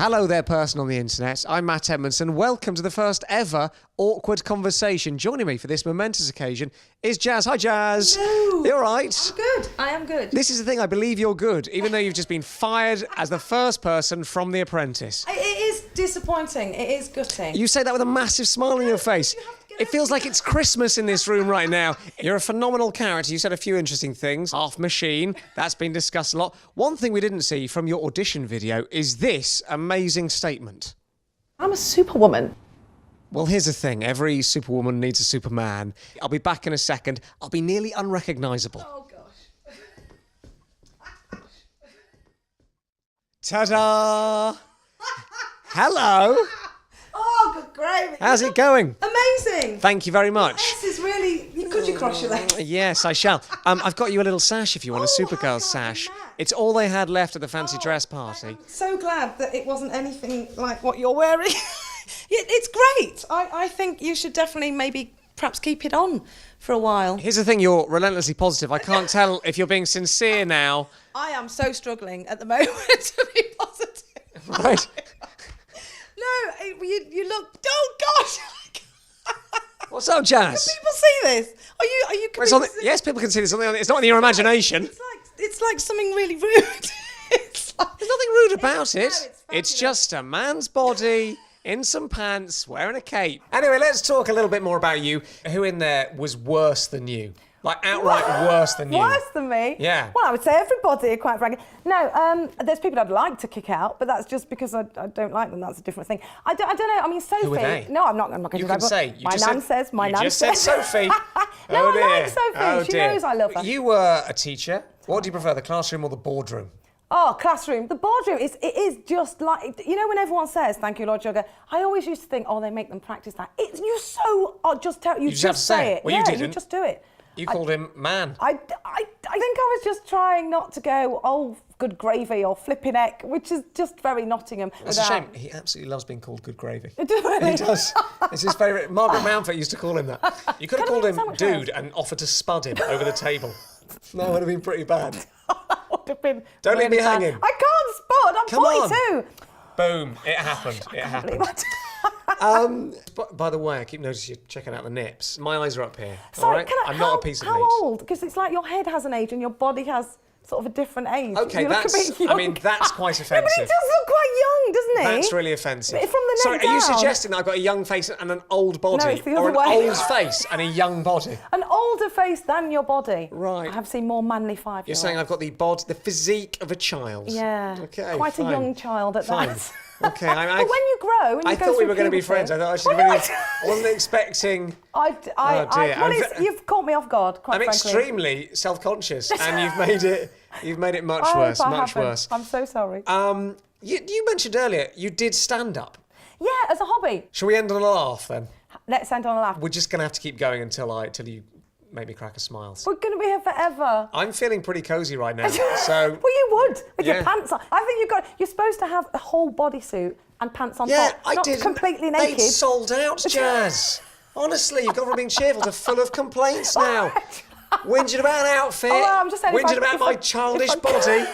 Hello there, person on the internet. I'm Matt Edmondson. Welcome to the first ever awkward conversation. Joining me for this momentous occasion is Jaz. Hi, Jaz. Hello. You all right? I'm good. I am good. This is the thing. I believe you're good, even though you've just been fired as the first person from The Apprentice. It is disappointing. It is gutting. You say that with a massive smile on your face. It feels like it's Christmas in this room right now. You're a phenomenal character. You said a few interesting things. Half machine. That's been discussed a lot. One thing we didn't see from your audition video is this amazing statement. I'm a superwoman. Well, here's the thing. Every superwoman needs a superman. I'll be back in a second. I'll be nearly unrecognisable. Oh, gosh. Ta-da! Hello. Oh, good gravy. How's it going? Amazing. Thank you very much. This is really... Could you cross your legs? Yes, I shall. I've got you a little sash if you want, a Supergirl sash. It's all they had left at the fancy dress party. I'm so glad that it wasn't anything like what you're wearing. It's great. I think you should definitely maybe perhaps keep it on for a while. Here's the thing, you're relentlessly positive. I can't tell if you're being sincere now. I am so struggling at the moment to be positive. Right. No, you look... Oh, gosh! What's up, Jaz? Can people see this? Are you Yes, people can see this. It's not in your imagination. It's like something really rude. There's nothing rude about it. No, It's just a man's body in some pants, wearing a cape. Anyway, let's talk a little bit more about you. Who in there was worse than you? Like, outright worse than you? Worse than me? Yeah. Well, I would say everybody, quite frankly. No, there's people I'd like to kick out, but that's just because I don't like them. That's a different thing. I don't know. I mean, Sophie... Who are they? No, I'm not going to... You can say. My nan says. My nan just says. said Sophie. No, Oh, dear. I like Sophie. Oh, She dear. knows I love her. You were a teacher. What do you prefer, the classroom or the boardroom? Oh, classroom. The boardroom, it is just like... You know when everyone says, thank you, Lord Sugar, I always used to think, oh, they make them practice that. You're so... You just have to say it. Well, you didn't. You just do it. You called him man. I think I was just trying not to go, oh, good gravy or flipping heck, which is just very Nottingham. That's a shame. He absolutely loves being called good gravy. Really? He does. It's his favourite. Margaret Mountfort used to call him that. You could have called him dude and offered to spud him over the table. That would have been pretty bad. That would have been Don't leave me bad. hanging. I can't spud. I'm Come 42. on. Boom. It happened. It happened. By the way, I keep noticing you're checking out the nips. My eyes are up here. Sorry, all right? I'm not a piece of meat. How old? Because it's like your head has an age and your body has sort of a different age. Okay, you that's quite offensive. No, but he does look quite young, doesn't he? That's really offensive. From the Sorry, neck are you down. suggesting that I've got a young face and an old body? No, it's the or other an way. old face and a young body? An older face than your body. Right. I have seen more manly 5-year-olds. You're saying I've got the physique of a child? Yeah. Okay, quite fine. a young child at Fine. that. Okay. But when you grow and you I go thought we through were going to be puberty- friends. I wasn't expecting... Oh dear. You've caught me off guard, quite I'm frankly. extremely self-conscious, and you've made it much worse, much worse. I'm so sorry. You mentioned earlier you did stand-up. Yeah, as a hobby. Shall we end on a laugh then? Let's end on a laugh. We're just going to have to keep going until you make me crack a smile. We're going to be here forever. I'm feeling pretty cosy right now, so... Well, you would, with Yeah. your pants on. I think you're supposed to have a whole bodysuit and pants on Yeah, top. I not did. completely They naked. sold out, Jaz. Honestly, you've gone from being cheerful to full of complaints now. Whinging about an outfit, I'm just saying whinging about my childish body.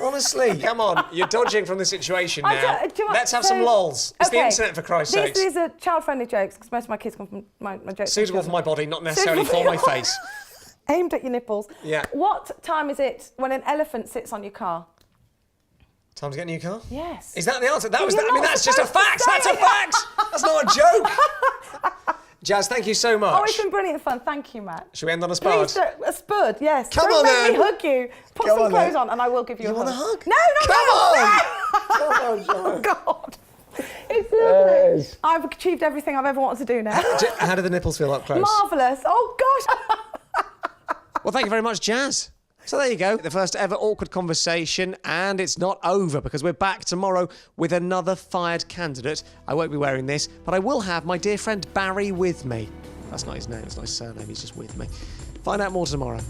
Honestly, come on, you're dodging from the situation now. Let's have some lols. It's the internet, for Christ's sake. These are child-friendly jokes, because most of my kids come from my jokes. Suitable for my body, not necessarily for my face. Aimed at your nipples. Yeah. What time is it when an elephant sits on your car? Time to get a new car? Yes. Is that the answer? You're not That's just a supposed to fact. say That's a it. fact. That's not a joke. Jaz, thank you so much. Oh, it's been brilliant fun. Thank you, Matt. Should we end on a spud? Please don't, a spud, yes. Come don't on, make then. me hug you. Put Come some on, clothes then. on and I will give you a hug. You want a hug? No, Come on. Come on, Oh, God. It's lovely. I've achieved everything I've ever wanted to do now. How do the nipples feel up close? Marvellous. Oh, gosh. Well, thank you very much, Jaz. So there you go, the first ever awkward conversation, and it's not over because we're back tomorrow with another fired candidate. I won't be wearing this, but I will have my dear friend Barry with me. That's not his name, it's not his surname, he's just with me. Find out more tomorrow.